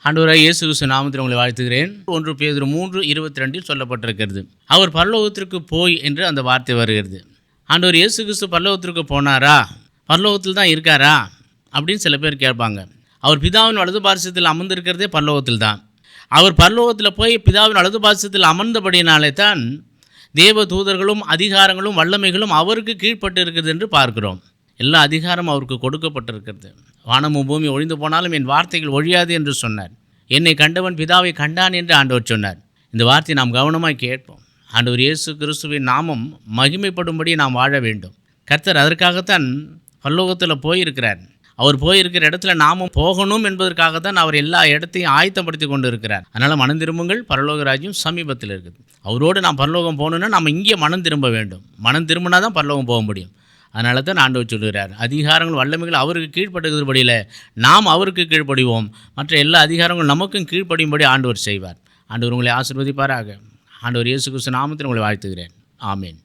ஆண்டவராகிய இயேசு கிறிஸ்து நாமத்தில் உங்களை வாழ்த்துகிறேன். 1 பேதுரு 3:22 சொல்லப்பட்டிருக்கிறது, அவர் பரலோகத்திற்கு போய் என்று அந்த வார்த்தை வருகிறது. ஆண்டவர் இயேசு கிறிஸ்து பரலோகத்திற்கு போனாரா, பரலோகத்தில் தான் இருக்காரா அப்படின்னு சில பேர் கேட்பாங்க. அவர் பிதாவின் வலது பார்சத்தில் அமர்ந்திருக்கிறதே பரலோகத்தில் தான். அவர் பரலோகத்தில் போய் பிதாவின் வலது பார்சத்தில் அமர்ந்தபடியினாலே தான் தேவ தூதர்களும் அதிகாரங்களும் வல்லமைகளும் அவருக்கு கீழ்ப்பட்டு இருக்கிறது என்று பார்க்கிறோம். எல்லா அதிகாரம் அவருக்கு கொடுக்கப்பட்டிருக்கிறது. வானமும் பூமி ஒழிந்து போனாலும் என் வார்த்தைகள் ஒழியாது என்று சொன்னார். என்னை கண்டவன் பிதாவை கண்டான் என்று ஆண்டவர் சொன்னார். இந்த வார்த்தையை நாம் கவனமாக கேட்போம். ஆண்டவர் இயேசு கிறிஸ்துவின் நாமம் மகிமைப்படும்படி நாம் வாழ வேண்டும். கர்த்தர் அதற்காகத்தான் பரலோகத்தில் போயிருக்கிறார். அவர் போயிருக்கிற இடத்துல நாமும் போகணும் என்பதற்காகத்தான் அவர் எல்லா இடத்தையும் ஆயத்தப்படுத்தி கொண்டு இருக்கிறார். அதனால் மனம் திரும்புங்கள், பரலோக ராஜ்யம் சமீபத்தில் இருக்குது. அவரோடு நாம் பரலோகம் போகணுன்னா நம்ம இங்கே மனம் திரும்ப வேண்டும். மனம் திரும்பினா தான் பரலோகம் போக முடியும். அதனால தான் ஆண்டவர் சொல்கிறார், அதிகாரங்கள் வல்லமைகள் அவருக்கு கீழ்ப்படுகிறபடியில் நாம் அவருக்கு கீழ்ப்படிவோம். மற்ற எல்லா அதிகாரங்களும் நமக்கும் கீழ்ப்படியும்படி ஆண்டவர் செய்வார். ஆண்டவர் உங்களை ஆசீர்வதிப்பாராக. ஆண்டவர் இயேசு கிறிஸ்து நாமத்தில் உங்களை வாழ்த்துகிறேன். ஆமேன்.